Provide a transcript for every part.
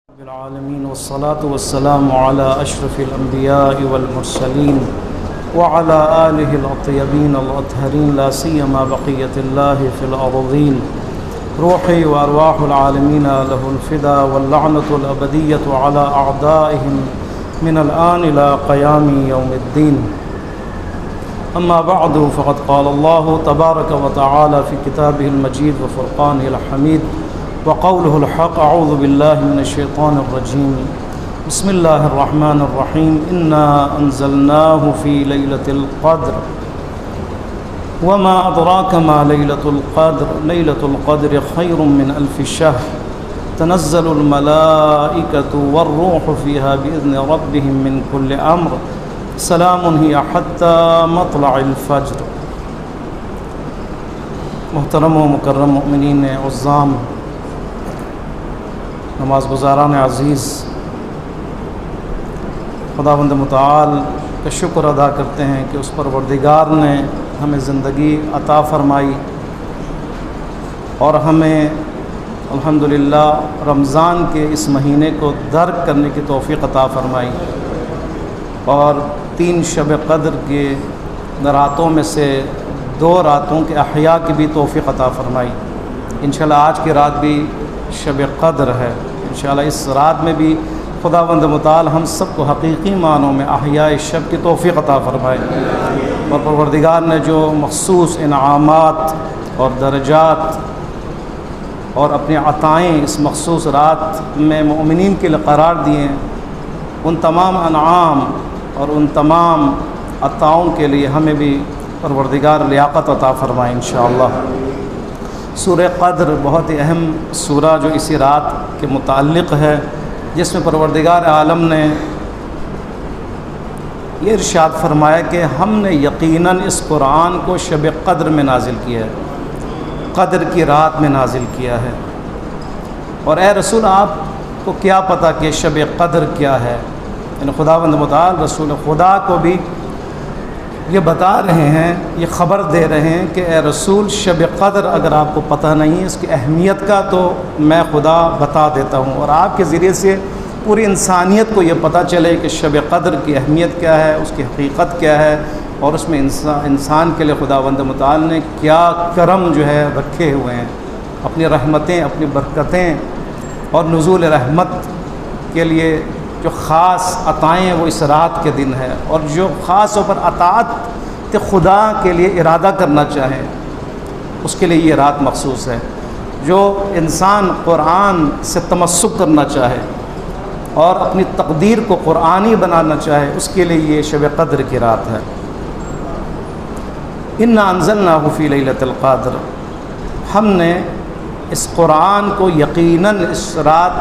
رب العالمين والصلاة والسلام على أشرف الأنبياء والمرسلين وعلى آله الطيبين الأطهرين لا سيما بقية الله في الأرضين. روحي وأرواح العالمين له الفدا واللعنة الأبدية على أعدائهم من الآن إلى قيام يوم الدين. أما بعد فقد قال الله تبارك وتعالى في كتابه المجيد وفرقانه الحميد وقوله الحق: أعوذ بالله من الشيطان الرجيم. بسم الله الرحمن الرحيم. إنا أنزلناه في ليلة القدر وما أدراك ما ليلة القدر. ليلة القدر خير من 1000 شهر. تنزل الملائكة والروح فيها بإذن ربهم من كل أمر. سلام هي حتى مطلع الفجر. محترم و مکرم مؤمنین عظام، نماز گزاران عزیز، خداوند متعال کا شکر ادا کرتے ہیں کہ اس پروردگار نے ہمیں زندگی عطا فرمائی اور ہمیں الحمدللہ رمضان کے اس مہینے کو درک کرنے کی توفیق عطا فرمائی اور 3 شب قدر کے راتوں میں سے 2 راتوں کے احیاء کی بھی توفیق عطا فرمائی۔ انشاءاللہ آج کی رات بھی شب قدر ہے۔ انشاءاللہ اس رات میں بھی خداوند متعال ہم سب کو حقیقی معنوں میں احیاء شب کی توفیق عطا فرمائے اور پروردگار نے جو مخصوص انعامات اور درجات اور اپنی عطائیں اس مخصوص رات میں مومنین کے لیے قرار دیے ہیں، ان تمام انعام اور ان تمام عطاؤں کے لیے ہمیں بھی پروردگار لیاقت عطا فرمائے انشاءاللہ۔ سورہ قدر بہت ہی اہم سورہ جو اسی رات کے متعلق ہے، جس میں پروردگار عالم نے یہ ارشاد فرمایا کہ ہم نے یقیناً اس قرآن کو شب قدر میں نازل کیا ہے، قدر کی رات میں نازل کیا ہے۔ اور اے رسول، آپ کو کیا پتہ کہ شب قدر کیا ہے؟ یعنی خداوند متعال رسول خدا کو بھی یہ بتا رہے ہیں، یہ خبر دے رہے ہیں کہ اے رسول، شب قدر اگر آپ کو پتہ نہیں اس کی اہمیت کا تو میں خدا بتا دیتا ہوں، اور آپ کے ذریعے سے پوری انسانیت کو یہ پتہ چلے کہ شب قدر کی اہمیت کیا ہے، اس کی حقیقت کیا ہے، اور اس میں انسان کے لیے خداوند متعال نے کیا کرم جو ہے رکھے ہوئے ہیں، اپنی رحمتیں، اپنی برکتیں اور نزول رحمت کے لیے جو خاص عطائیں وہ اس رات کے دن ہے، اور جو خاص طور پر اطاعت خدا کے لیے ارادہ کرنا چاہیں اس کے لیے یہ رات مخصوص ہے۔ جو انسان قرآن سے تمسک کرنا چاہے اور اپنی تقدیر کو قرآنی بنانا چاہے اس کے لیے یہ شب قدر کی رات ہے۔ انا انزلناہ فی لیلۃ القدر، ہم نے اس قرآن کو یقیناً اس رات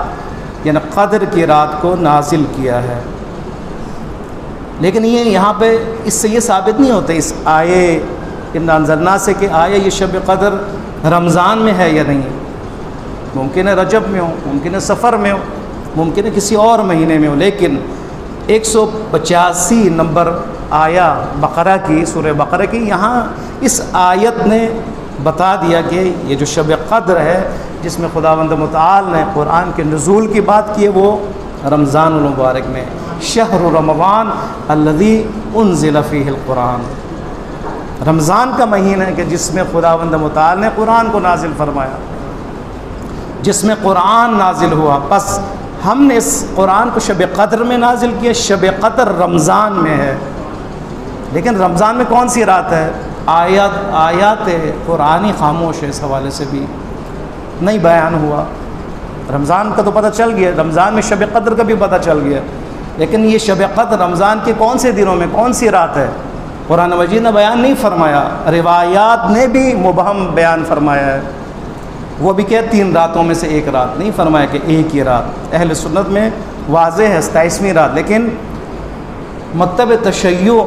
یعنی قدر کی رات کو نازل کیا ہے۔ لیکن یہ یہاں پہ اس سے یہ ثابت نہیں ہوتا اس آیے انا انزلنا سے کہ آیا یہ شب قدر رمضان میں ہے یا نہیں۔ ممکن ہے رجب میں ہو، ممکن ہے سفر میں ہو، ممکن ہے کسی اور مہینے میں ہو، لیکن 185 نمبر آیا بقرہ کی، سورہ بقرہ کی، یہاں اس آیت نے بتا دیا کہ یہ جو شب قدر ہے جس میں خداوند متعال نے قرآن کے نزول کی بات کی ہے وہ رمضان المبارک میں، شہر رمضان الذی انزل فیہ القرآن، رمضان کا مہینہ ہے کہ جس میں خداوند متعال نے قرآن کو نازل فرمایا، جس میں قرآن نازل ہوا۔ پس ہم نے اس قرآن کو شب قدر میں نازل کیا۔ شب قدر رمضان میں ہے، لیکن رمضان میں کون سی رات ہے؟ آیات قرآنی خاموش ہے، اس حوالے سے بھی نہیں بیان ہوا۔ رمضان کا تو پتہ چل گیا، رمضان میں شب قدر کا بھی پتہ چل گیا، لیکن یہ شب قدر رمضان کے کون سے دنوں میں کون سی رات ہے قرآن مجید نے بیان نہیں فرمایا۔ روایات نے بھی مبہم بیان فرمایا ہے، وہ بھی کہ 3 راتوں میں سے 1 رات، نہیں فرمایا کہ ایک ہی رات۔ اہل سنت میں واضح ہے 27ویں رات، لیکن مکتب تشیع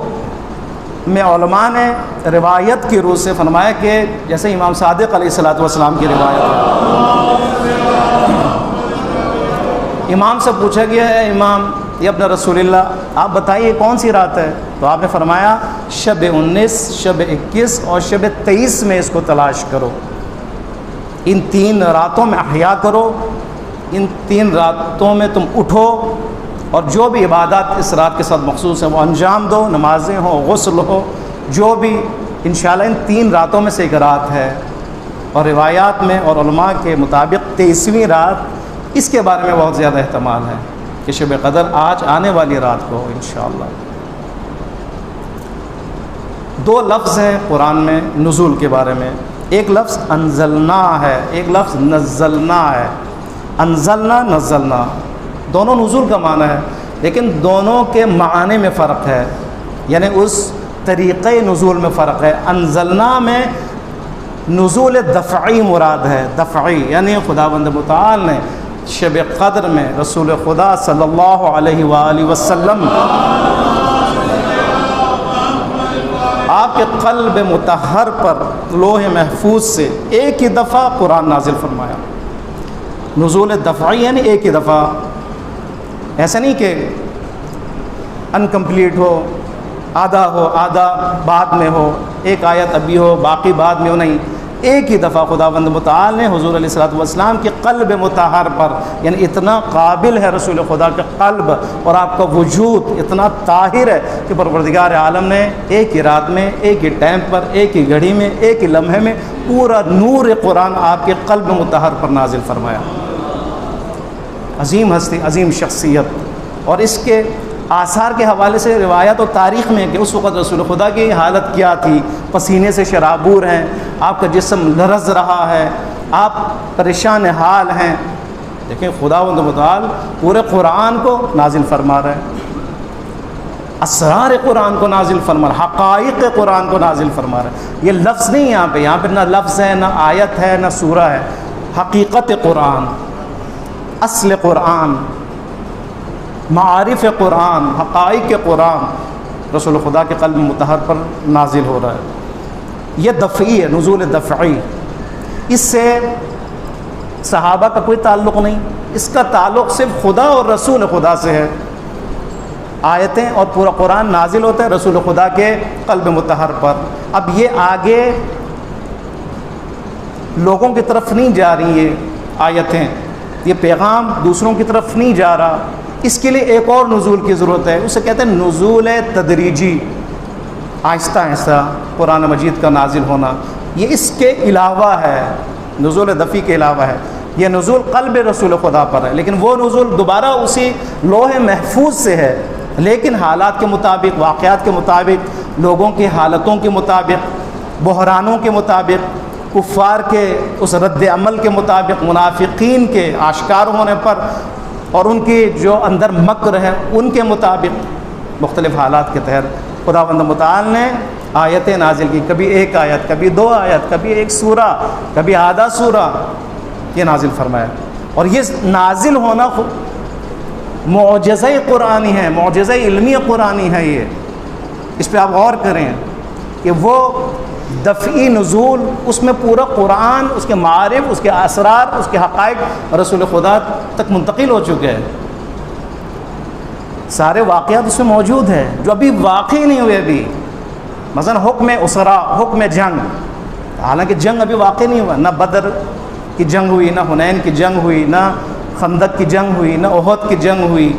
میں علماء نے روایت کی روح سے فرمایا کہ جیسے امام صادق علیہ السلام کی روایت ہے، امام سے پوچھا گیا ہے امام یہ اپنا رسول اللہ آپ بتائیے کون سی رات ہے؟ تو آپ نے فرمایا شب 19، شب 21 اور شب 23 میں اس کو تلاش کرو، ان 3 راتوں میں احیا کرو ان 3 راتوں میں تم اٹھو اور جو بھی عبادات اس رات کے ساتھ مخصوص ہیں وہ انجام دو، نمازیں ہوں، غسل ہو، جو بھی انشاءاللہ ان 3 راتوں میں سے ایک رات ہے۔ اور روایات میں اور علماء کے مطابق 23ویں رات، اس کے بارے میں بہت زیادہ احتمال ہے کہ شب قدر آج آنے والی رات کو ہو انشاءاللہ۔ 2 لفظ ہیں قرآن میں نزول کے بارے میں، ایک لفظ انزلنا ہے، ایک لفظ نزلنا ہے۔ انزلنا نزلنا دونوں نزول کا معنی ہے، لیکن دونوں کے معنی میں فرق ہے، یعنی اس طریقے نزول میں فرق ہے۔ انزلنا میں نزول دفعی مراد ہے، دفعی یعنی خداوند متعال نے شب قدر میں رسول خدا صلی اللہ علیہ وآلہ وسلم آپ کے قلب مطہر پر لوح محفوظ سے ایک ہی دفعہ قرآن نازل فرمایا۔ نزول دفعی یعنی ایک ہی دفعہ، ایسا نہیں کہ انکمپلیٹ ہو، آدھا ہو، آدھا بعد میں ہو، ایک آیت ابھی ہو باقی بعد میں ہو، نہیں، ایک ہی دفعہ خداوند متعال نے حضور علیہ الصلوۃ والسلام کے قلب مطہر پر، یعنی اتنا قابل ہے رسول خدا کا قلب اور آپ کا وجود اتنا طاہر ہے کہ پروردگار عالم نے ایک ہی رات میں، ایک ہی ٹائم پر، ایک ہی گھڑی میں، ایک ہی لمحے میں پورا نور قرآن آپ کے قلب مطہر پر نازل فرمایا۔ عظیم ہستی، عظیم شخصیت، اور اس کے آثار کے حوالے سے روایت و تاریخ میں کہ اس وقت رسول خدا کی حالت کیا تھی، پسینے سے شرابور ہیں، آپ کا جسم لرز رہا ہے، آپ پریشان حال ہیں، لیکن خداوند متعال پورے قرآن کو نازل فرما رہے ہیں، اسرار قرآن کو نازل فرما رہے ہیں، حقائق قرآن کو نازل فرما رہے ہیں۔ یہ لفظ نہیں یہاں پہ نہ لفظ ہے، نہ آیت ہے، نہ سورہ ہے، حقیقت قرآن، اصل قرآن، معارف قرآن، حقائق قرآن رسول خدا کے قلب مطہر پر نازل ہو رہا ہے۔ یہ دفعی ہے، نزول دفعی، اس سے صحابہ کا کوئی تعلق نہیں، اس کا تعلق صرف خدا اور رسول خدا سے ہے۔ آیتیں اور پورا قرآن نازل ہوتا ہے رسول خدا کے قلب مطہر پر۔ اب یہ آگے لوگوں کی طرف نہیں جا رہی یہ آیتیں، یہ پیغام دوسروں کی طرف نہیں جا رہا، اس کے لیے ایک اور نزول کی ضرورت ہے، اسے کہتے ہیں نزول تدریجی، آہستہ آہستہ قرآن مجید کا نازل ہونا۔ یہ اس کے علاوہ ہے، نزول دفعی کے علاوہ ہے، یہ نزول قلب رسول خدا پر ہے، لیکن وہ نزول دوبارہ اسی لوح محفوظ سے ہے، لیکن حالات کے مطابق، واقعات کے مطابق، لوگوں کی حالتوں کے مطابق، بحرانوں کے مطابق، کفار کے اس رد عمل کے مطابق، منافقین کے آشکار ہونے پر اور ان کی جو اندر مکر ہے ان کے مطابق، مختلف حالات کے تحت خداوند متعال نے آیتیں نازل کی، کبھی ایک آیت، کبھی 2 آیت، کبھی ایک سورہ، کبھی آدھا سورہ، یہ نازل فرمایا۔ اور یہ نازل ہونا معجزہ قرآنی ہے، معجزہ علمی قرآنی ہے۔ یہ اس پہ آپ غور کریں کہ وہ دفعی نزول، اس میں پورا قرآن، اس کے معارف، اس کے اسرار، اس کے حقائق رسول خدا تک منتقل ہو چکے ہیں، سارے واقعات اس میں موجود ہیں جو ابھی واقع نہیں ہوئے ابھی، مثلا حکم اسرا، حکم جنگ، حالانکہ جنگ ابھی واقع نہیں ہوا، نہ بدر کی جنگ ہوئی، نہ حنین کی جنگ ہوئی، نہ خندق کی جنگ ہوئی، نہ احد کی جنگ ہوئی،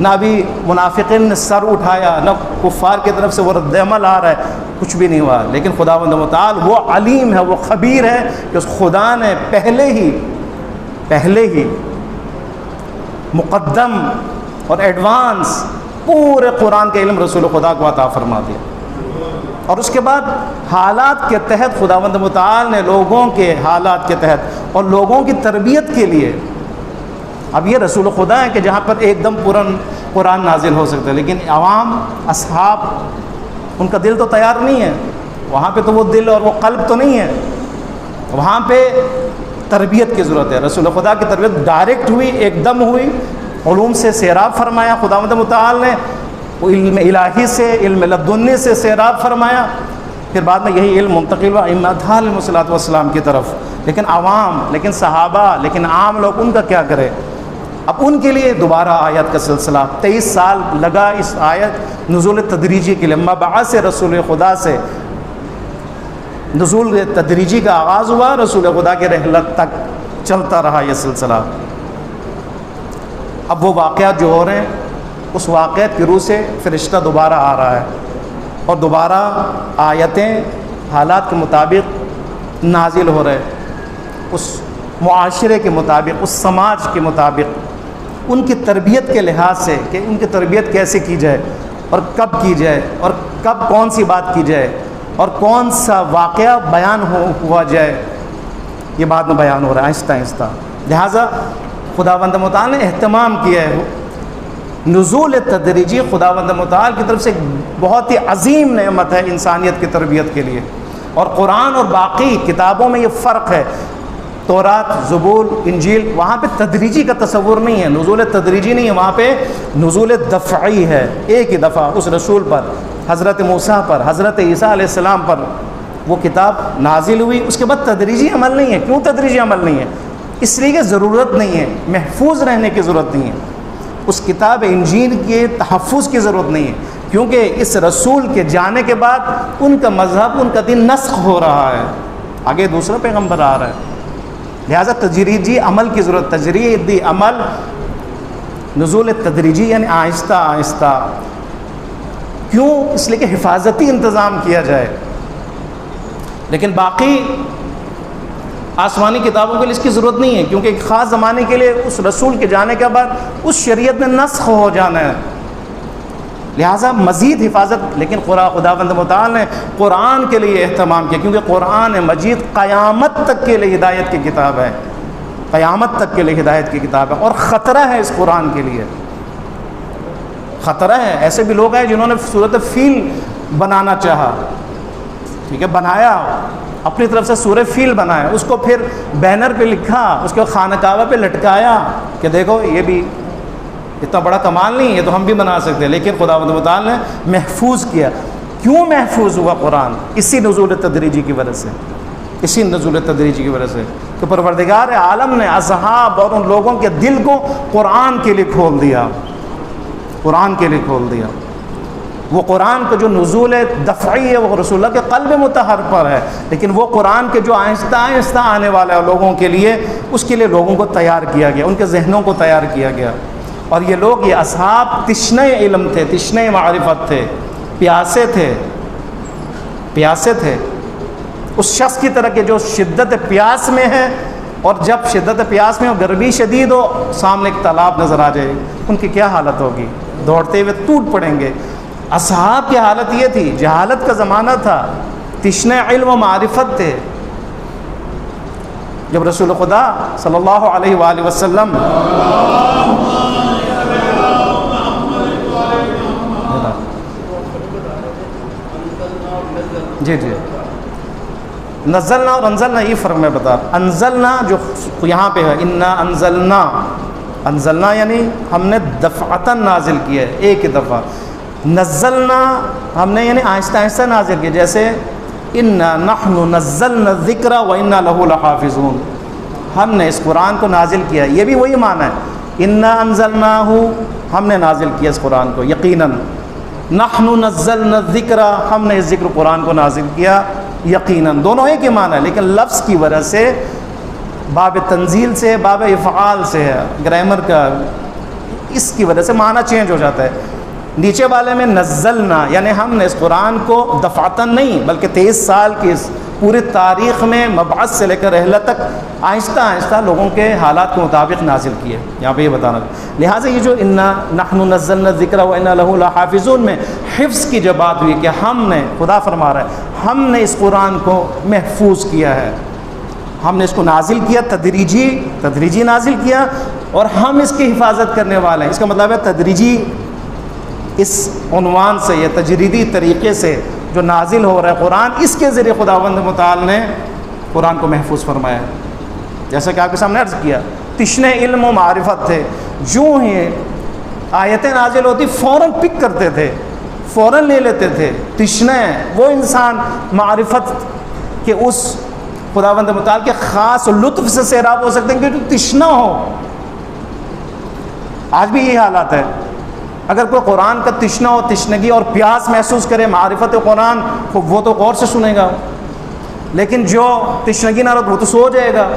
نہ ابھی منافقین نے سر اٹھایا، نہ کفار کی طرف سے وہ رد عمل آ رہا ہے، کچھ بھی نہیں ہوا۔ لیکن خداوند متعال وہ علیم ہے، وہ خبیر ہے کہ اس خدا نے پہلے ہی مقدم اور ایڈوانس پورے قرآن کے علم رسول خدا کو عطا فرما دیا، اور اس کے بعد حالات کے تحت خداوند متعال نے لوگوں کے حالات کے تحت اور لوگوں کی تربیت کے لیے، اب یہ رسول خدا ہے کہ جہاں پر ایک دم پورا قرآن نازل ہو سکتا ہے، لیکن عوام، اصحاب، ان کا دل تو تیار نہیں ہے، وہاں پہ تو وہ دل اور وہ قلب تو نہیں ہے، وہاں پہ تربیت کی ضرورت ہے۔ رسول خدا کی تربیت ڈائریکٹ ہوئی، ایک دم ہوئی، علوم سے سیراب فرمایا خداوند متعال نے، وہ علم الہی سے، علم لدنی سے سیراب فرمایا، پھر بعد میں یہی علم منتقل ہوا ائمۃ علیہم الصلوۃ والسلام کی طرف۔ لیکن عوام، لیکن صحابہ، لیکن عام لوگ، ان کا کیا کرے؟ اب ان کے لیے دوبارہ آیت کا سلسلہ 23 سال لگا اس آیت نزول تدریجی کے لیے، مبعث رسول خدا سے نزول تدریجی کا آغاز ہوا، رسول خدا کے رحلت تک چلتا رہا یہ سلسلہ۔ اب وہ واقعات جو ہو رہے ہیں اس واقعات کی روح سے فرشتہ دوبارہ آ رہا ہے اور دوبارہ آیتیں حالات کے مطابق نازل ہو رہے ہیں، اس معاشرے کے مطابق، اس سماج کے مطابق، ان کی تربیت کے لحاظ سے کہ ان کی تربیت کیسے کی جائے اور کب کی جائے اور کب کون سی بات کی جائے اور کون سا واقعہ بیان ہوا جائے، یہ بعد میں بیان ہو رہا ہے آہستہ آہستہ۔ لہٰذا خداوند متعال نے اہتمام کیا ہے، نزول تدریجی خداوند متعال کی طرف سے ایک بہت ہی عظیم نعمت ہے انسانیت کی تربیت کے لیے۔ اور قرآن اور باقی کتابوں میں یہ فرق ہے، تورات، زبور، انجیل، وہاں پہ تدریجی کا تصور نہیں ہے، نزول تدریجی نہیں ہے، وہاں پہ نزول دفعی ہے، ایک ہی دفعہ اس رسول پر، حضرت موسیٰ پر، حضرت عیسیٰ علیہ السلام پر وہ کتاب نازل ہوئی، اس کے بعد تدریجی عمل نہیں ہے۔ کیوں تدریجی عمل نہیں ہے؟ اس لیے کہ ضرورت نہیں ہے، محفوظ رہنے کی ضرورت نہیں ہے، اس کتاب انجیل کے تحفظ کی ضرورت نہیں ہے، کیونکہ اس رسول کے جانے کے بعد ان کا مذہب، ان کا دین نسخ ہو رہا ہے، آگے دوسرا پیغمبر آ رہا ہے۔ لہٰذا تدریجی عمل کی ضرورت، تجریدی عمل، نزول تدریجی یعنی آہستہ آہستہ۔ کیوں؟ اس لیے کہ حفاظتی انتظام کیا جائے۔ لیکن باقی آسمانی کتابوں کے لیے اس کی ضرورت نہیں ہے، کیونکہ ایک خاص زمانے کے لیے اس رسول کے جانے کے بعد اس شریعت میں نسخ ہو جانا ہے، لہٰذا مزید حفاظت۔ لیکن خداوند متعال نے قرآن کے لیے اہتمام کیا، کیونکہ قرآن مجید قیامت تک کے لیے ہدایت کی کتاب ہے، قیامت تک کے لیے ہدایت کی کتاب ہے۔ اور خطرہ ہے اس قرآن کے لیے، خطرہ ہے۔ ایسے بھی لوگ ہیں جنہوں نے سورۃ فیل بنانا چاہا، ٹھیک ہے، بنایا اپنی طرف سے سورہ فیل بنایا، اس کو پھر بینر پہ لکھا، اس کو خانہ کعبہ پہ لٹکایا کہ دیکھو یہ بھی اتنا بڑا کمال نہیں، یہ تو ہم بھی بنا سکتے ہیں۔ لیکن خداوند متعال نے محفوظ کیا۔ کیوں محفوظ ہوا قرآن؟ اسی نزول تدریجی کی وجہ سے، اسی نزول تدریجی کی وجہ سے کہ پروردگار عالم نے اصحاب اور ان لوگوں کے دل کو قرآن کے لیے کھول دیا، قرآن کے لیے کھول دیا۔ وہ قرآن کا جو نزول دفعی ہے وہ رسول اللہ کے قلب مطہر پر ہے، لیکن وہ قرآن کے جو آہستہ آہستہ آنے والا ہے لوگوں کے لیے، اس کے لیے لوگوں کو تیار کیا گیا، ان کے ذہنوں کو تیار کیا گیا۔ اور یہ لوگ، یہ اصحاب تشنہ علم تھے، تشنہ معرفت تھے، پیاسے تھے، پیاسے تھے اس شخص کی طرح کہ جو شدت پیاس میں ہے، اور جب شدت پیاس میں ہو، گرمی شدید ہو، سامنے ایک تالاب نظر آ جائے، ان کی کیا حالت ہوگی؟ دوڑتے ہوئے ٹوٹ پڑیں گے۔ اصحاب کی حالت یہ تھی، جہالت کا زمانہ تھا، تشنہ علم و معرفت تھے۔ جب رسول خدا صلی اللہ علیہ وآلہ وسلم جی نزلنا اور انزلنا یہ فرق میں بتا۔ انزلنا جو یہاں پہ ہے، انا انزلنا، انزلنا یعنی ہم نے دفعتاً نازل کیا ہے، ایک دفعہ۔ نزلنا ہم نے یعنی آہستہ آہستہ نازل کیا، جیسے انا نحن نزلنا الذکر و انا لہ لحافظون، ہم نے اس قرآن کو نازل کیا، یہ بھی وہی معنی ہے، انا انزلناہ، ہم نے نازل کیا اس قرآن کو یقیناً، نحن نزلنا الذکر، ہم نے اس ذکر قرآن کو نازل کیا یقیناً، دونوں ایک ہی معنی ہے، لیکن لفظ کی وجہ سے باب تنزیل سے باب افعال سے ہے، گرامر کا، اس کی وجہ سے معنی چینج ہو جاتا ہے۔ نیچے والے میں نزلنا یعنی ہم نے اس قرآن کو دفعتاً نہیں بلکہ 23 سال کی اس پوری تاریخ میں مبعث سے لے کر رحلت تک آہستہ آہستہ لوگوں کے حالات کے مطابق نازل کیے، یہاں پہ یہ بتانا۔ لہٰذا یہ جو انا نحن نزلنا الذکر و انا لہ لحافظون میں حفظ کی جب بات ہوئی کہ ہم نے، خدا فرما رہا ہے، ہم نے اس قرآن کو محفوظ کیا ہے، ہم نے اس کو نازل کیا، تدریجی نازل کیا، اور ہم اس کی حفاظت کرنے والے ہیں۔ اس کا مطلب ہے تدریجی اس عنوان سے یا تجریدی طریقے سے جو نازل ہو رہا ہے قرآن، اس کے ذریعے خداوند متعال نے قرآن کو محفوظ فرمایا ہے۔ جیسا کہ آپ کے سامنے عرض کیا، تشنہ علم و معرفت تھے، جو ہی آیتیں نازل ہوتی فوراً پک کرتے تھے، فوراً لے لیتے تھے۔ تشنہ وہ انسان معرفت کے اس خداوند متعال کے خاص لطف سے سیراب ہو سکتے ہیں کہ جو تشنہ ہو۔ آج بھی یہی حالات ہے، اگر کوئی قرآن کا تشنہ ہو، تشنگی اور پیاس محسوس کرے معرفت قرآن، وہ تو غور سے سنے گا، لیکن جو تشنگی نہ رہو وہ تو سو جائے گا،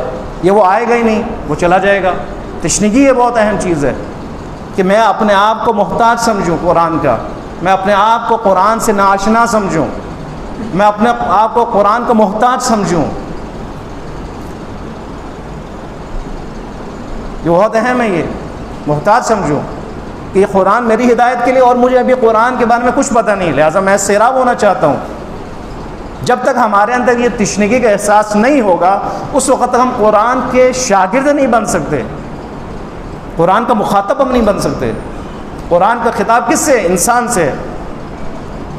یہ وہ آئے گا ہی نہیں، وہ چلا جائے گا۔ تشنگی یہ بہت اہم چیز ہے، کہ میں اپنے آپ کو محتاج سمجھوں قرآن کا، میں اپنے آپ کو قرآن سے ناآشنا سمجھوں، میں اپنے آپ کو قرآن کا محتاج سمجھوں. یہ بہت اہم ہے، یہ محتاج سمجھوں کہ یہ قرآن میری ہدایت کے لیے، اور مجھے ابھی قرآن کے بارے میں کچھ پتہ نہیں، لہٰذا میں سیراب ہونا چاہتا ہوں. جب تک ہمارے اندر یہ تشنگی کا احساس نہیں ہوگا اس وقت تک ہم قرآن کے شاگرد نہیں بن سکتے، قرآن کا مخاطب ہم نہیں بن سکتے. قرآن کا خطاب کس سے؟ انسان سے.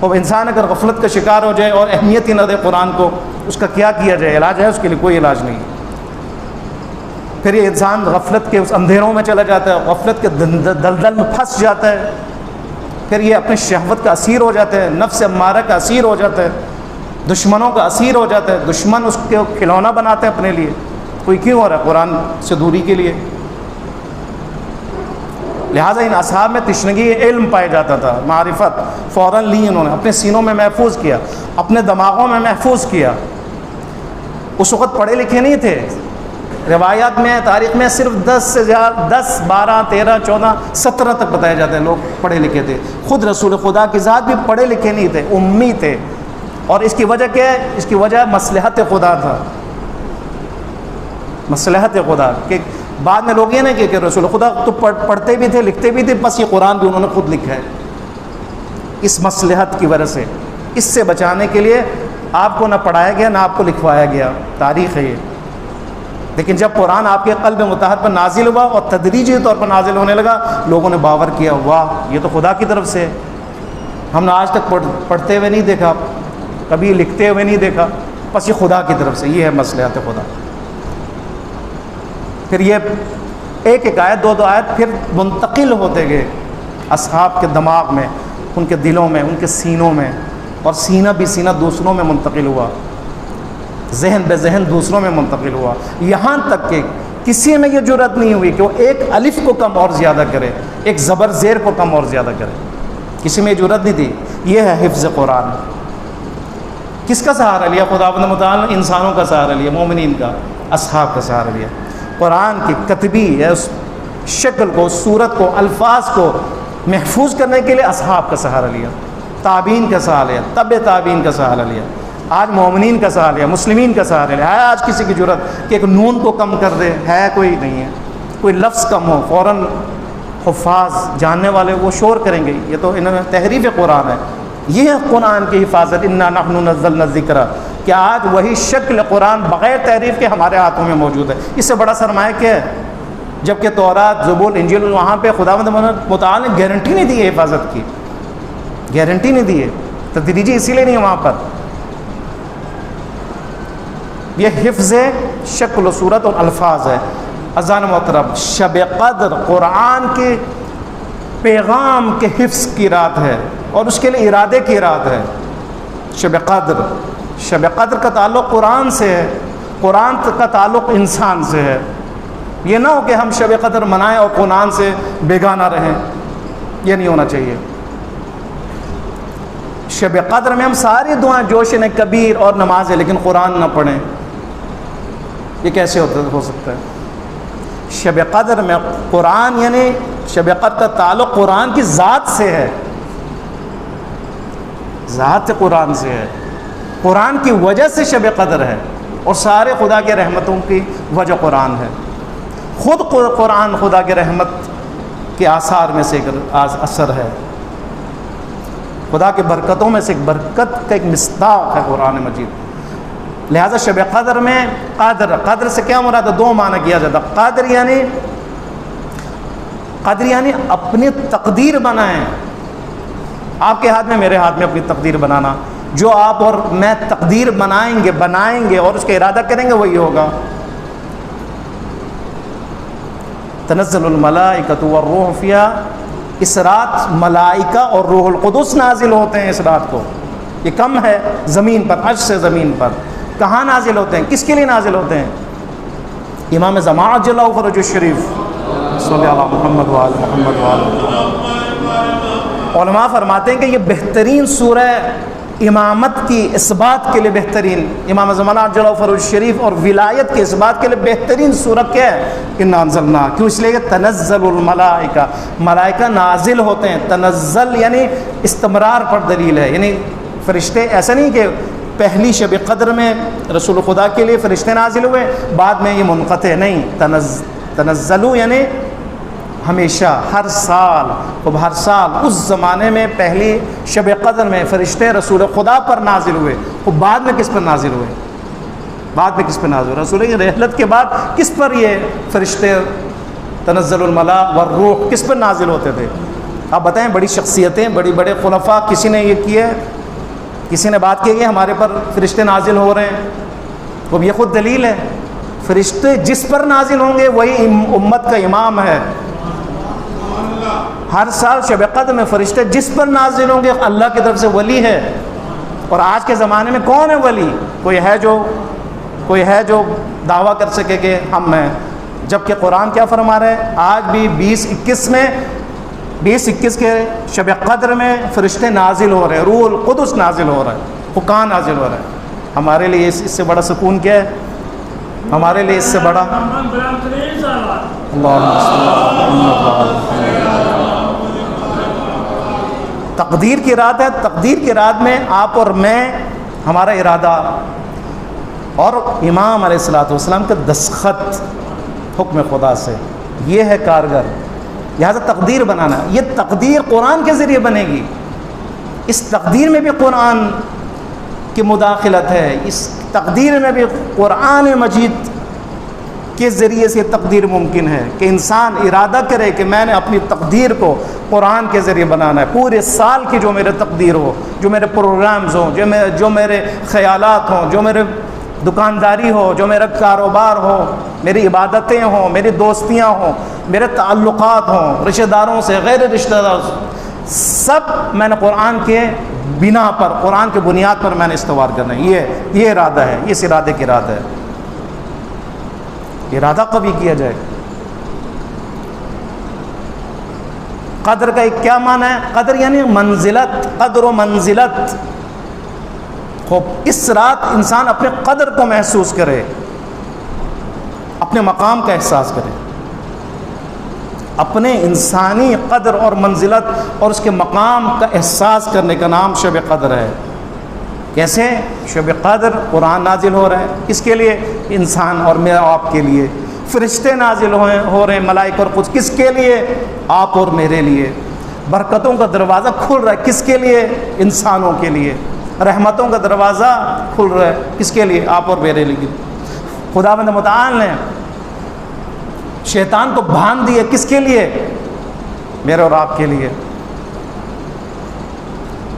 اب انسان اگر غفلت کا شکار ہو جائے اور اہمیت ہی نہ دے قرآن کو، اس کا کیا کیا جائے؟ علاج ہے اس کے لیے؟ کوئی علاج نہیں. پھر یہ انسان غفلت کے اس اندھیروں میں چلا جاتا ہے، غفلت کے دلدل میں پھنس جاتا ہے، پھر یہ اپنے شہوت کا اسیر ہو جاتا ہے، نفس امارہ کا اسیر ہو جاتا ہے، دشمنوں کا اسیر ہو جاتا ہے. دشمن اس کے کھلونا بناتے ہیں اپنے لیے. کوئی کیوں ہو رہا ہے؟ قرآن سے دوری کے لیے. لہٰذا ان اصحاب میں تشنگی علم پایا جاتا تھا، معرفت فوراً لی انہوں نے، اپنے سینوں میں محفوظ کیا، اپنے دماغوں میں محفوظ کیا. اس وقت پڑھے لکھے نہیں تھے. روایات میں، تاریخ میں صرف 10 12 13 14 17 تک بتایا جاتے ہیں لوگ پڑھے لکھے تھے. خود رسول خدا کی ذات بھی پڑھے لکھے نہیں تھے، امی تھے. اور اس کی وجہ کیا ہے؟ اس کی وجہ مصلحت خدا تھا. مصلحت خدا کہ بعد میں لوگ یہ نہیں کہ رسول خدا تو پڑھتے بھی تھے، لکھتے بھی تھے، بس یہ قرآن بھی انہوں نے خود لکھا ہے. اس مصلحت کی وجہ سے، اس سے بچانے کے لیے آپ کو نہ پڑھایا گیا نہ آپ کو لکھوایا گیا. تاریخ ہے یہ. لیکن جب قرآن آپ کے قلب مطہر پر نازل ہوا اور تدریجی طور پر نازل ہونے لگا، لوگوں نے باور کیا، واہ یہ تو خدا کی طرف سے، ہم نے آج تک پڑھتے ہوئے نہیں دیکھا، کبھی لکھتے ہوئے نہیں دیکھا، بس یہ خدا کی طرف سے. یہ ہے مصلحت خدا. پھر یہ ایک ایک آیت، دو آیت پھر منتقل ہوتے گئے اصحاب کے دماغ میں، ان کے دلوں میں، ان کے سینوں میں، اور سینہ بھی سینہ دوسروں میں منتقل ہوا، ذہن بے ذہن دوسروں میں منتقل ہوا. یہاں تک کہ کسی میں یہ جرأت نہیں ہوئی کہ وہ ایک الف کو کم اور زیادہ کرے، ایک زبر زیر کو کم اور زیادہ کرے. کسی میں یہ جرأت نہیں تھی. یہ ہے حفظ قرآن. کس کا سہارا لیا؟ خداوند متعال نے انسانوں کا سہارا لیا، مومنین کا، اصحاب کا سہارا لیا. قرآن کی کتبی ہے اس شکل کو، اس صورت کو، الفاظ کو محفوظ کرنے کے لیے اصحاب کا سہارا لیا، تابعین کا سہارا لیا، تبع تابعین کا سہارا لیا. آج مومنین کا سہارا لیا، مسلمین کا سہارا لیا. ہے آج کسی کی جرأت کہ ایک نون کو کم کر دے؟ ہے کوئی نہیں ہے. کوئی لفظ کم ہو فوراً حفاظ جاننے والے وہ شور کریں گے، یہ تو انہوں نے تحریف قرآن ہے. یہ ہے قرآن کی حفاظت. انا نحن نزلنا الذکر، کہ آج وہی شکل قرآن بغیر تحریف کے ہمارے ہاتھوں میں موجود ہے. اس سے بڑا سرمایہ کیا ہے؟ جبکہ تورات، زبور، انجیل، وہاں پہ خداوند متعال نے گارنٹی نہیں دی ہے حفاظت کی، گارنٹی نہیں دی ہے. تدریجی اسی لیے نہیں ہے وہاں پر. یہ حفظ شکل و صورت اور الفاظ ہے. اذان محترم، شب قدر قرآن کے پیغام کے حفظ کی رات ہے اور اس کے لیے ارادے کی رات ہے. شب قدر، شب قدر کا تعلق قرآن سے ہے، قرآن کا تعلق انسان سے ہے. یہ نہ ہو کہ ہم شب قدر منائیں اور قرآن سے بیگانہ رہیں، یہ نہیں ہونا چاہیے. شب قدر میں ہم ساری دعائیں جوشن کبیر اور نماز ہے، لیکن قرآن نہ پڑھیں، یہ کیسے ہو سکتا ہے؟ شب قدر میں قرآن، یعنی شب قدر کا تعلق قرآن کی ذات سے ہے، ذات قرآن سے ہے، قرآن کی وجہ سے شب قدر ہے، اور سارے خدا کے رحمتوں کی وجہ قرآن ہے. خود قرآن خدا کے رحمت کے آثار میں سے ایک اثر ہے، خدا کی برکتوں میں سے ایک برکت کا ایک مصداق ہے قرآن مجید. لہذا شب قدر میں قدر سے کیا مراد ہے؟ دو معنی کیا جاتا. قدر یعنی اپنی تقدیر بنائیں. آپ کے ہاتھ میں، میرے ہاتھ میں اپنی تقدیر بنانا. جو آپ اور میں تقدیر بنائیں گے اور اس کا ارادہ کریں گے وہی ہوگا. تنزل الملائکۃ والروح فیہا، اس رات ملائکہ اور روح القدس نازل ہوتے ہیں. اس رات کو یہ کم ہے زمین پر، عرش سے زمین پر. کہاں نازل ہوتے ہیں؟ کس کے لیے نازل ہوتے ہیں؟ امام زمان عجل اللہ فرجہ الشریف صلی اللہ محمد وآل محمد وآل. علماء فرماتے ہیں کہ یہ بہترین سورہ امامت کی اثبات کے لیے بہترین، امام زمانہ عجل فروج شریف اور ولایت کے اثبات کے لیے بہترین سورت کیا ہے؟ انا انزلنا. کیوں؟ اس لیے کہ تنزل الملائکہ، ملائکہ نازل ہوتے ہیں. تنزل یعنی استمرار پر دلیل ہے، یعنی فرشتے ایسا نہیں کہ پہلی شب قدر میں رسول خدا کے لیے فرشتے نازل ہوئے بعد میں یہ منقطع، نہیں. تنزلو یعنی ہمیشہ، ہر سال. اب ہر سال اس زمانے میں پہلی شب قدر میں فرشتے رسول خدا پر نازل ہوئے. وہ بعد میں کس پر نازل ہوئے؟ بعد میں کس پر نازل ہوئے؟ رسول کی رحلت کے بعد کس پر یہ فرشتے تنزل الملا والروح کس پر نازل ہوتے تھے؟ آپ بتائیں. بڑی شخصیتیں، بڑی بڑے خلفاء، کسی نے یہ کیا، کسی نے بات کی کہ ہمارے پر فرشتے نازل ہو رہے ہیں؟ اب یہ خود دلیل ہے. فرشتے جس پر نازل ہوں گے وہی امت کا امام ہے. ہر سال شب قدر میں فرشتے جس پر نازل ہوں گے اللہ کی طرف سے ولی ہے. اور آج کے زمانے میں کون ہے ولی؟ کوئی ہے جو دعویٰ کر سکے کہ ہم ہیں، جبکہ قرآن کیا فرما رہے ہیں؟ آج بھی 20-21 کے شب قدر میں فرشتے نازل ہو رہے ہیں، روح القدس نازل ہو رہا ہے، فقان نازل ہو رہا ہے. ہمارے لیے اس سے بڑا سکون کیا ہے؟ ہمارے لیے اس سے بڑا تقدیر کی رات ہے. تقدیر کی رات میں آپ اور میں، ہمارا ارادہ اور امام علیہ الصلوۃ والسلام کا دستخط حکم خدا سے، یہ ہے کارگر. لہٰذا تقدیر بنانا، یہ تقدیر قرآن کے ذریعے بنے گی. اس تقدیر میں بھی قرآن کی مداخلت ہے، اس تقدیر میں بھی قرآن مجید کے ذریعے سے تقدیر ممکن ہے کہ انسان ارادہ کرے کہ میں نے اپنی تقدیر کو قرآن کے ذریعے بنانا ہے. پورے سال کی جو میرے تقدیر ہو، جو میرے پروگرامز ہوں، جو میرے خیالات ہوں، جو میرے دکانداری ہو، جو میرا کاروبار ہو، میری عبادتیں ہوں، میری دوستیاں ہوں، میرے تعلقات ہوں رشتہ داروں سے، غیر رشتہ داروں سے، سب میں نے قرآن کے بنا پر، قرآن کے بنیاد پر میں نے استوار کرنا ہے. یہ ارادہ ہے، اس ارادے کی ارادہ ہے. ارادہ کبھی کیا جائے. قدر کا ایک کیا معنی ہے؟ قدر یعنی منزلت، قدر و منزلت. خوب اس رات انسان اپنے قدر کو محسوس کرے، اپنے مقام کا احساس کرے. اپنے انسانی قدر اور منزلت اور اس کے مقام کا احساس کرنے کا نام شب قدر ہے. کیسے؟ شب قدر قرآن نازل ہو رہا ہے، کس کے لیے؟ انسان اور میرا آپ کے لیے. فرشتے نازل ہو رہے ہیں، ملائکہ اور کچھ، کس کے لیے؟ آپ اور میرے لیے. برکتوں کا دروازہ کھل رہا ہے، کس کے لیے؟ انسانوں کے لیے. رحمتوں کا دروازہ کھل رہا ہے، کس کے لیے؟ آپ اور میرے لیے. خداوند متعال نے شیطان کو باندھ دیا، کس کے لیے؟ میرے اور آپ کے لیے.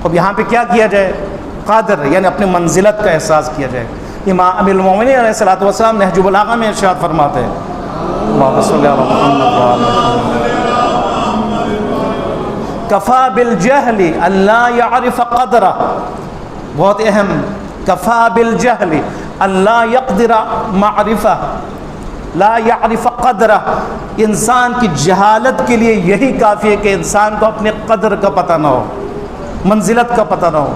اب یہاں پہ کیا کیا جائے؟ قدر یعنی اپنی منزلت کا احساس کیا جائے. امام امیر المومنین علیہ الصلوۃ والسلام نہج البلاغہ میں ارشاد فرماتے ہیں، اللہم صلی علی محمد کفا بالجہل ان لا یعرف قدرہ. بہت اہم، کفا بالجہل ان لا یقدر معرفہ، لا یعرف قدرہ. انسان کی جہالت کے لیے یہی کافی ہے کہ انسان کو اپنے قدر کا پتہ نہ ہو، منزلت کا پتہ نہ ہو.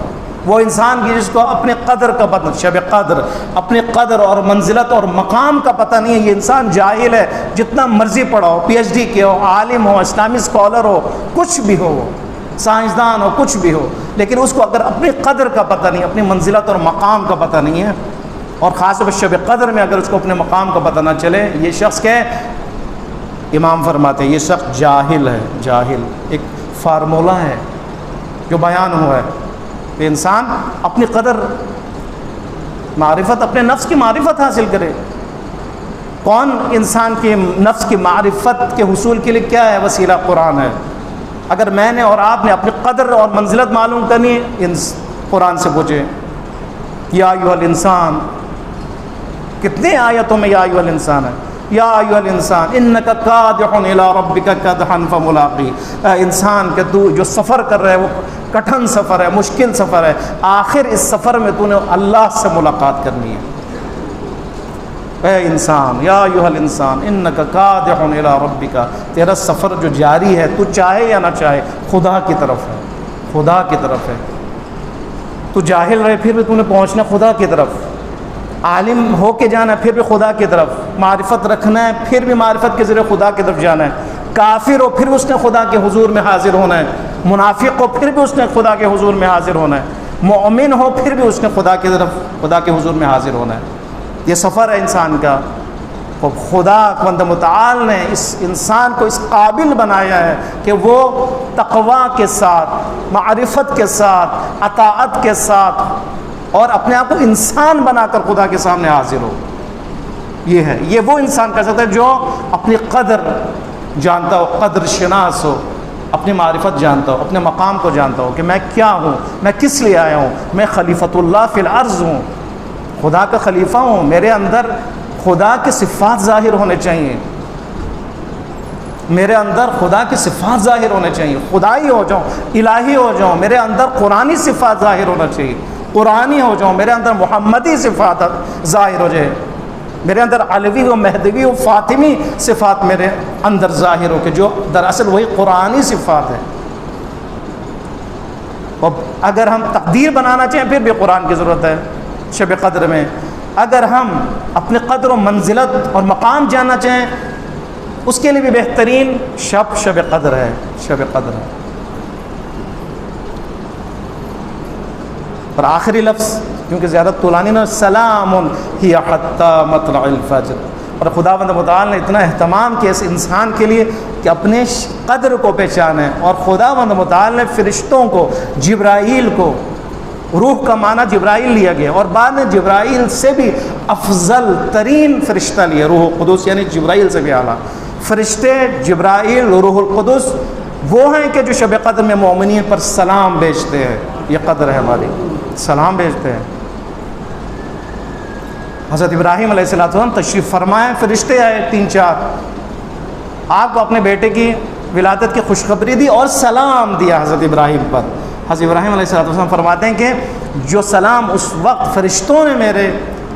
وہ انسان کی جس کو اپنے قدر کا پتہ، شب قدر، اپنے قدر اور منزلت اور مقام کا پتہ نہیں ہے، یہ انسان جاہل ہے. جتنا مرضی پڑھا ہو، پی ایچ ڈی کیا ہو، عالم ہو، اسلامی اسکالر ہو، کچھ بھی ہو، سائنسدان ہو، کچھ بھی ہو، لیکن اس کو اگر اپنی قدر کا پتہ نہیں، اپنی منزلت اور مقام کا پتہ نہیں ہے، اور خاص طور پر شب قدر میں اگر اس کو اپنے مقام کا پتہ نہ چلے، یہ شخص کیا ہے؟ امام فرماتے ہیں یہ شخص جاہل ہے. جاہل ایک فارمولہ ہے جو بیان ہوا ہے کہ انسان اپنی قدر، معرفت، اپنے نفس کی معرفت حاصل کرے. کون انسان کے نفس کی معرفت کے حصول کے لیے کیا ہے وسیلہ؟ قرآن ہے. اگر میں نے اور آپ نے اپنی قدر اور منزلت معلوم کرنی ہے، قرآن سے پوچھیں. یا ایھا الانسان، کتنے آیتوں میں یا ایھا الانسان ہے؟ یا ایھا الانسان انک کادح الی ربک کدحا فملاقی. انسان کہ تو جو سفر کر رہا ہے وہ کٹھن سفر ہے، مشکل سفر ہے، آخر اس سفر میں تو نے اللہ سے ملاقات کرنی ہے. اے انسان، یا ایھا الانسان انک کادح الی ربک، تیرا سفر جو جاری ہے، تو چاہے یا نہ چاہے خدا کی طرف ہے، خدا کی طرف ہے. تو جاہل رہے پھر بھی تو نے پہنچنا خدا کی طرف، عالم ہو کے جانا ہے پھر بھی خدا کی طرف، معرفت رکھنا ہے پھر بھی معرفت کے ذریعے خدا کی طرف جانا ہے، کافر ہو پھر بھی اس نے خدا کے حضور میں حاضر ہونا ہے، منافق ہو پھر بھی اس نے خدا کے حضور میں حاضر ہونا ہے، مومن ہو پھر بھی اس نے خدا کی طرف، خدا کے حضور میں حاضر ہونا ہے۔ یہ سفر ہے انسان کا، اور خدا بند متعال نے اس انسان کو اس قابل بنایا ہے کہ وہ تقویٰ کے ساتھ، معرفت کے ساتھ، اطاعت کے ساتھ، اور اپنے آپ کو انسان بنا کر خدا کے سامنے حاضر ہو۔ یہ ہے، یہ وہ انسان کر سکتا ہے جو اپنی قدر جانتا ہو، قدر شناس ہو، اپنی معرفت جانتا ہو، اپنے مقام کو جانتا ہو کہ میں کیا ہوں، میں کس لیے آیا ہوں، میں خلیفۃ اللہ فی الارض ہوں، خدا کا خلیفہ ہوں، میرے اندر خدا کی صفات ظاہر ہونے چاہیے، میرے اندر خدا کی صفات ظاہر ہونے چاہیے، خدائی ہو جاؤں، الہی ہو جاؤں، میرے اندر قرآنی صفات ظاہر ہونا چاہیے، قرآنی ہو جاؤں، میرے اندر محمدی صفات ظاہر ہو جائے، میرے اندر علوی و مہدوی و فاطمی صفات میرے اندر ظاہر ہو، کہ جو دراصل وہی قرآنی صفات ہے۔ اور اگر ہم تقدیر بنانا چاہیں پھر بھی قرآن کی ضرورت ہے شب قدر میں، اگر ہم اپنے قدر و منزلت اور مقام جاننا چاہیں اس کے لیے بھی بہترین شب قدر ہے، شب قدر ہے۔ اور آخری لفظ کیونکہ زیادہ طولانی نہ، سلام ہی حتی مطلع الفجر، اور خداوند متعال نے اتنا اہتمام کیا اس انسان کے لیے کہ اپنے قدر کو پہچانے، اور خداوند متعال نے فرشتوں کو، جبرائیل کو، روح کا معنی جبرائیل لیا گیا، اور بعد میں جبرائیل سے بھی افضل ترین فرشتہ لیا، روح القدس، یعنی جبرائیل سے بھی اعلیٰ فرشتے جبرائیل اور روح القدس وہ ہیں کہ جو شب قدر میں مومنین پر سلام بھیجتے ہیں۔ یہ قدر ہے ہماری، سلام بھیجتے ہیں۔ حضرت ابراہیم علیہ السلام تشریف فرمائے، فرشتے آئے 3-4، آپ کو اپنے بیٹے کی ولادت کی خوشخبری دی اور سلام دیا حضرت ابراہیم پر۔ حضرت ابراہیم علیہ السلام فرماتے ہیں کہ جو سلام اس وقت فرشتوں نے میرے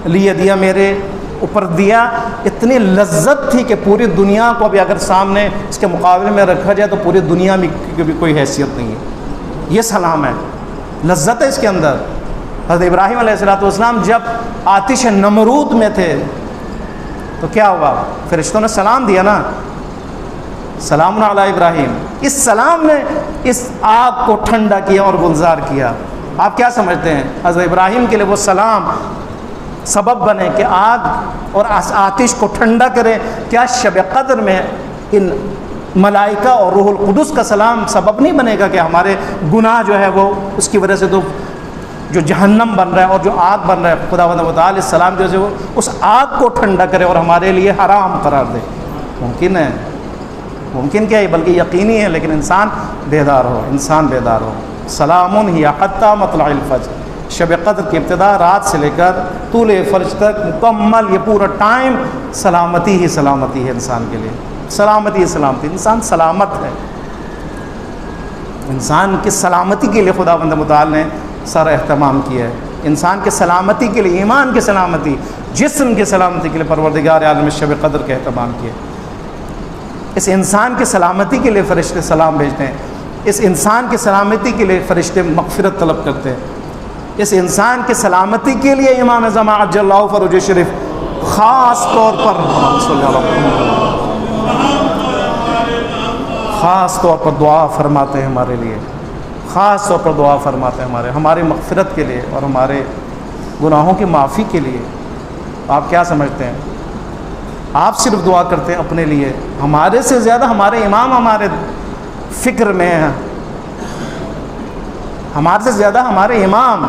لیے دیا، میرے اوپر دیا، اتنی لذت تھی کہ پوری دنیا کو ابھی اگر سامنے اس کے مقابلے میں رکھا جائے تو پوری دنیا میں بھی کوئی حیثیت نہیں ہے۔ یہ سلام ہے، لذت ہے اس کے اندر۔ حضرت ابراہیم علیہ السلام جب آتش نمرود میں تھے تو کیا ہوا؟ فرشتوں نے سلام دیا نا، سلام علی ابراہیم۔ اس سلام نے اس آگ کو ٹھنڈا کیا اور گلزار کیا۔ آپ کیا سمجھتے ہیں حضرت ابراہیم کے لیے وہ سلام سبب بنے کہ آگ اور آتش کو ٹھنڈا کرے؟ کیا شب قدر میں ان ملائکہ اور روح القدس کا سلام سبب نہیں بنے گا کہ ہمارے گناہ جو ہے وہ اس کی وجہ سے تو جو جہنم بن رہا ہے اور جو آگ بن رہا ہے، خداوند متعال اس سلام جو ہے وہ اس آگ کو ٹھنڈا کرے اور ہمارے لیے حرام قرار دے؟ ممکن ہے؟ ممکن کیا ہے، بلکہ یقینی ہے، لیکن انسان بیدار ہو، انسان بیدار ہو۔ سلام ہی حتی مطلع الفجر، شب قدر کی ابتدا رات سے لے کر طول فجر تک مکمل یہ پورا ٹائم سلامتی ہی سلامتی ہے انسان کے لیے، سلامتی ہی سلامتی، انسان سلامت ہے۔ انسان کی سلامتی کے لیے خداوند متعال نے سارا اہتمام کیا ہے، انسان کے سلامتی کے لیے، ایمان کی سلامتی، جسم کی سلامتی کے لیے پروردگار عالم شب قدر کا اہتمام کیا۔ اس انسان کی سلامتی کے لیے فرشتے سلام بھیجتے ہیں، اس انسان کی سلامتی کے لیے فرشتے مغفرت طلب کرتے ہیں، اس انسان کی سلامتی کے لیے امام زمان عجل اللہ فرجہ شریف خاص طور پر دعا فرماتے ہیں ہمارے لیے، خاص طور پر دعا فرماتے ہیں ہمارے مغفرت کے لیے اور ہمارے گناہوں کی معافی کے لیے۔ آپ کیا سمجھتے ہیں؟ آپ صرف دعا کرتے ہیں اپنے لیے، ہمارے سے زیادہ ہمارے امام ہمارے فکر میں ہیں، ہمارے سے زیادہ ہمارے امام۔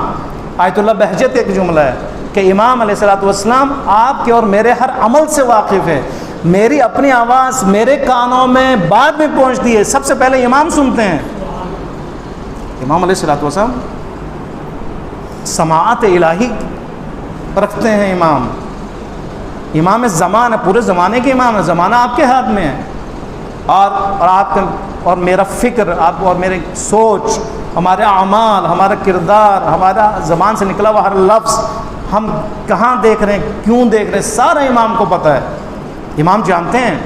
آیت اللہ بہجت ایک جملہ ہے کہ امام علیہ السلام آپ کے اور میرے ہر عمل سے واقف ہے، میری اپنی آواز میرے کانوں میں بعد میں پہنچتی ہے، سب سے پہلے امام سنتے ہیں۔ امام علیہ السلام سماعت الہی رکھتے ہیں، امام زمان ہے، پورے زمانے کے امام ہے، زمانہ آپ کے ہاتھ میں ہے، اور آپ کا اور میرا فکر، آپ اور میرے سوچ، ہمارے اعمال، ہمارا کردار، ہمارا زبان سے نکلا ہوا ہر لفظ، ہم کہاں دیکھ رہے ہیں، کیوں دیکھ رہے ہیں، سارا امام کو پتہ ہے، امام جانتے ہیں۔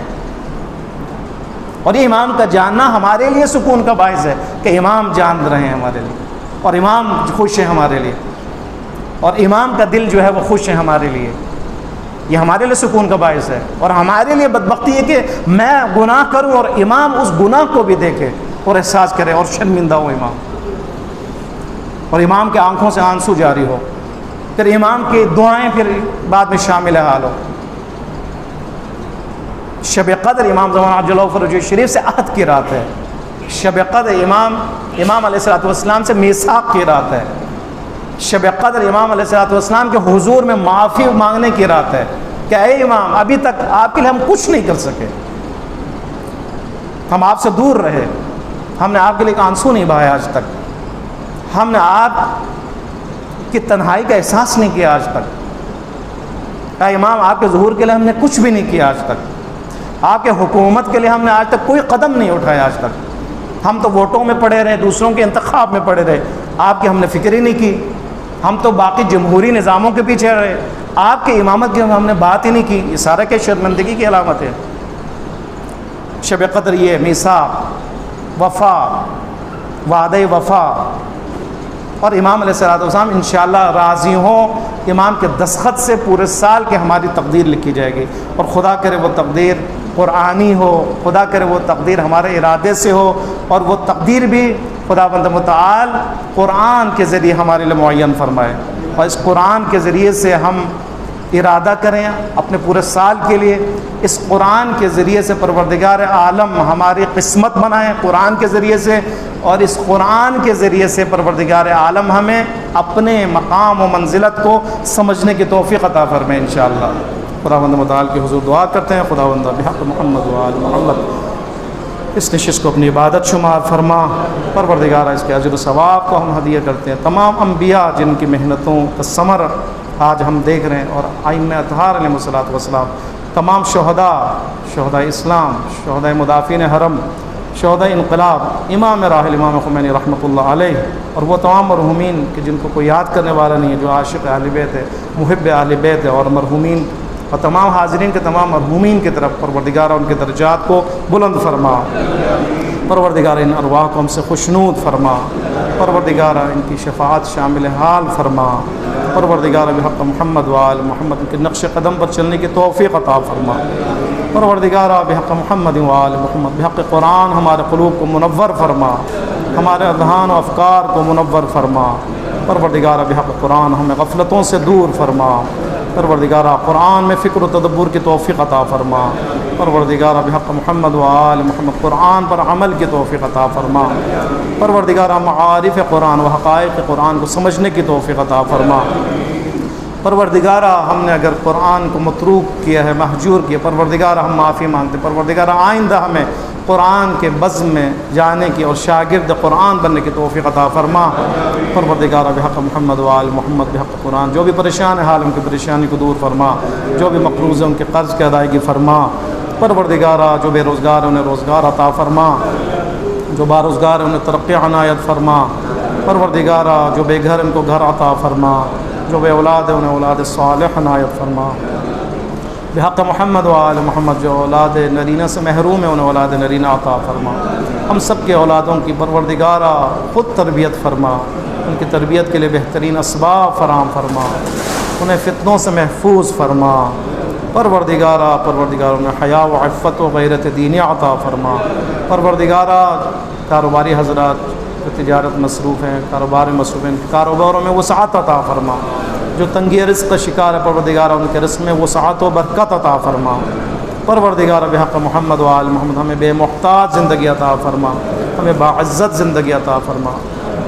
اور یہ امام کا جاننا ہمارے لیے سکون کا باعث ہے کہ امام جان رہے ہیں ہمارے لیے، اور امام خوش ہے ہمارے لیے، اور امام کا دل جو ہے وہ خوش ہے ہمارے لیے، یہ ہمارے لیے سکون کا باعث ہے۔ اور ہمارے لیے بدبختی ہے کہ میں گناہ کروں اور امام اس گناہ کو بھی دیکھے اور احساس کرے اور شرمندہ ہو امام، اور امام کے آنکھوں سے آنسو جاری ہو، پھر امام کی دعائیں پھر بعد میں شامل حال ہو۔ شب قدر امام زمان عجل اللہ فرجہ شریف سے عہد کی رات ہے، شب قدر امام علیہ السلام سے میثاق کی رات ہے، شب قدر امام علیہ السلام کے حضور میں معافی مانگنے کی رات ہے کہ اے امام ابھی تک آپ کے لیے ہم کچھ نہیں کر سکے، ہم آپ سے دور رہے، ہم نے آپ کے لیے ایک آنسو نہیں بہایا آج تک، ہم نے آپ کی تنہائی کا احساس نہیں کیا آج تک، اے امام آپ کے ظہور کے لیے ہم نے کچھ بھی نہیں کیا آج تک، آپ کے حکومت کے لیے ہم نے آج تک کوئی قدم نہیں اٹھایا آج تک، ہم تو ووٹوں میں پڑے رہے، دوسروں کے انتخاب میں پڑے رہے، آپ کی ہم نے فکر ہی نہیں کی، ہم تو باقی جمہوری نظاموں کے پیچھے رہے، آپ کی امامت کی ہم نے بات ہی نہیں کی، یہ سارا کیا شرمندگی کی علامت ہے۔ شب قدر یہ میثاق، وفا، وعدہ وفا، اور امام علیہ السلام انشاءاللہ راضی ہوں، امام کے دستخط سے پورے سال کی ہماری تقدیر لکھی جائے گی، اور خدا کرے وہ تقدیر قرآنی ہو، خدا کرے وہ تقدیر ہمارے ارادے سے ہو، اور وہ تقدیر بھی خداوند متعال قرآن کے ذریعے ہمارے لیے معین فرمائے، اور اس قرآن کے ذریعے سے ہم ارادہ کریں اپنے پورے سال کے لیے، اس قرآن کے ذریعے سے پروردگار عالم ہماری قسمت بنائیں قرآن کے ذریعے سے، اور اس قرآن کے ذریعے سے پروردگار عالم ہمیں اپنے مقام و منزلت کو سمجھنے کی توفیق عطا فرمائے انشاءاللہ۔ خداوند متعال کے حضور دعا کرتے ہیں، خداوند بحق محمد و آل محمد اس نشست کو اپنی عبادت شمار فرما، پروردگارہ اس کے اجر و ثواب کو ہم ہدیہ کرتے ہیں، تمام انبیاء جن کی محنتوں کا ثمر آج ہم دیکھ رہے ہیں، اور ائمہ اطہار علیہ الصلوۃ والسلام، تمام شہداء اسلام، شہداء مدافعین حرم، شہداء انقلاب، امام راحل امام خمینی رحمۃ اللہ علیہ، اور وہ تمام مرحومین کہ جن کو کوئی یاد کرنے والا نہیں ہے، جو عاشق اہل بیت ہے، محب اہل بیت ہے، اور مرحومین اور تمام حاضرین کے تمام مرحومین کی طرف پروردگارہ ان کے درجات کو بلند فرما، پروردگارہ ان ارواح کو ہم سے خوشنود فرما، پروردگارہ ان کی شفاعت شامل حال فرما، پروردگارہ بحق محمد و آل محمد ان کے نقش قدم پر چلنے کی توفیق عطا فرما، پروردگارہ بحق محمد و آل محمد بحق قرآن ہمارے قلوب کو منور فرما، ہمارے اذہان و افکار کو منور فرما، پروردگارہ بحق قرآن ہمیں غفلتوں سے دور فرما، پروردگارہ قرآن میں فکر و تدبر کی توفیق عطا فرما، پروردگارہ بحق محمد و آل محمد قرآن پر عمل کی توفیق عطا فرما، پروردگارہ معارف قرآن و حقائق قرآن کو سمجھنے کی توفیق عطا فرما، پروردگارہ ہم نے اگر قرآن کو متروک کیا ہے، محجور کیا، پروردگارہ ہم معافی مانگتے، پروردگارہ آئندہ ہمیں قرآن کے بزم میں جانے کی اور شاگرد قرآن بننے کی توفیق عطا فرما، پروردگارہ بحق محمد و آل محمد بحق قرآن جو بھی پریشان ہے حال ان کی پریشانی کو دور فرما، جو بھی مقروض ہے ان کے قرض کی ادائیگی فرما، پروردگارہ جو بے روزگار ہے انہیں روزگار عطا فرما، جو باروزگار ہے انہیں ترقی عنایت فرما، پروردگارہ جو بے گھر ان کو گھر عطا فرما، جو بے اولاد ہے انہیں اولاد صالح عنایت فرما، بحق محمد و آل محمد جو اولاد نرینہ سے محروم ہے انہیں اولاد نرینہ عطا فرما، ہم سب کے اولادوں کی پروردگارہ خود تربیت فرما، ان کی تربیت کے لیے بہترین اسباب فراہم فرما، انہیں فتنوں سے محفوظ فرما، پروردگارہ انہیں حیا و عفت و غیرت دینی عطا فرما، پروردگارہ کاروباری حضرات جو تجارت مصروف ہیں، کاروبار میں مصروف ہیں، کاروباروں میں وسعت عطا فرما، جو تنگی رزق کا شکار ہے پروردگارہ ان کے رزق میں وسعت و برکت عطا فرما، پروردگارہ بحق محمد و آل محمد ہمیں بے محتاج زندگی عطا فرما، ہمیں باعزت زندگی عطا فرما،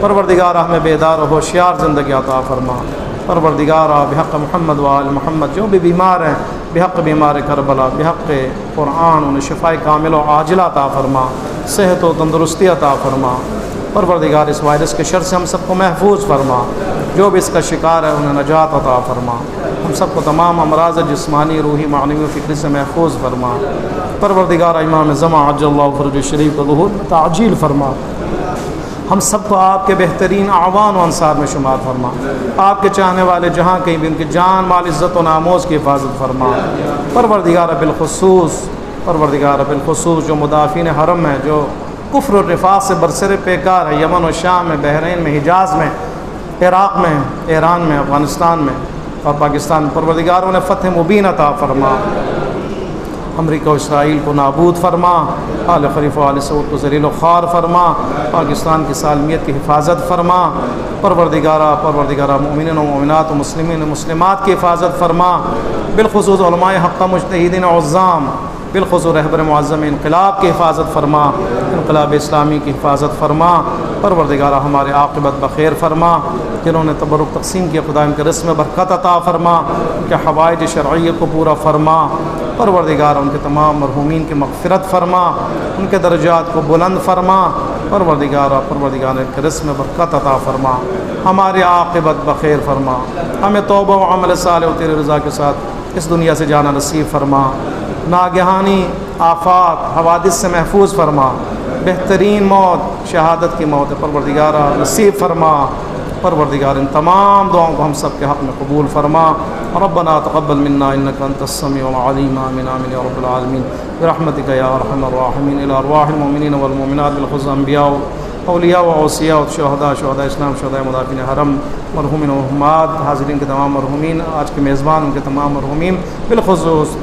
پروردگارہ ہمیں بیدار و ہوشیار زندگی عطا فرما، پروردگارہ بحق محمد و آل محمد جو بھی بیمار ہیں، بحق بیمار کربلا، بحق قرآن انہیں شفاء کامل و عاجلہ عطا فرما، صحت و تندرستی عطا فرما، پروردگار اس وائرس کے شر سے ہم سب کو محفوظ فرما، جو بھی اس کا شکار ہے انہیں نجات عطا فرما، ہم سب کو تمام امراض جسمانی، روحی، معنوی و فکری سے محفوظ فرما، پروردگار امام زمان عجل اللہ فرجہ شریف کو ظہور میں تعجیل فرما، ہم سب کو آپ کے بہترین اعوان و انصار میں شمار فرما، آپ کے چاہنے والے جہاں کہیں بھی ان کی جان مال عزت و ناموز کی حفاظت فرما، پروردگار بالخصوص جو مدافعین حرم ہیں، جو کفر و نفاق سے برسر پیکار ہے، یمن و شام میں، بحرین میں، حجاز میں، عراق میں، ایران میں، افغانستان میں اور پاکستان میں۔ پروردگار انہیں فتح مبین عطا فرما، امریکہ و اسرائیل کو نابود فرما، آل خلیفہ و آل سعود کو ذلیل و خوار فرما، پاکستان کی سالمیت کی حفاظت فرما، پروردگارہ مومنین و مومنات و مسلمین و مسلمات کی حفاظت فرما، بالخصوص علماء حق مجتہدین عظام، بالخصوص رہبر معظم انقلاب کی حفاظت فرما، انقلاب اسلامی کی حفاظت فرما، پروردگارہ ہمارے عاقبت بخیر فرما، جنہوں نے تبرک تقسیم کیا خدا ان کے رزق میں برکت عطا فرما، ان کے حوائج شرعیہ کو پورا فرما، پروردگار ان کے تمام مرحومین کی مغفرت فرما، ان کے درجات کو بلند فرما، پروردگار ان کے رزق میں برکت عطا فرما، ہمارے عاقبت بخیر فرما، ہمیں توبہ و عمل صالح و تیرے رضا کے ساتھ اس دنیا سے جانا نصیب فرما، ناگہانی آفات حوادث سے محفوظ فرما، بہترین موت شہادت کی موت پروردگارہ نصیب فرما، پروردگار ان تمام دعاؤں کو ہم سب کے حق میں قبول فرما، ربنا تقبل منا انك انت السميع العليم، آمين آمين يا رب العالمين برحمتك يا ارحم الراحمين، الى ارواح المؤمنين والمؤمنات بالخصوص انبیاء اولیاء و اوصیاء و شہداء اسلام، شہداء مدافعین حرم، مرحومین و مرحومات، حاضرین کے تمام مرحومین، آج کے میزبان ان کے تمام مرحومین، بالخصوص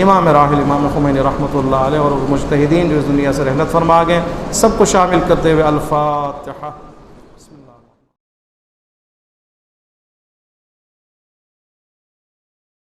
امام راحل امام خمینی رحمۃ اللہ علیہ اور مجتہدین جو اس دنیا سے رحلت فرما گئے، سب کو شامل کرتے ہوئے الفاتحہ۔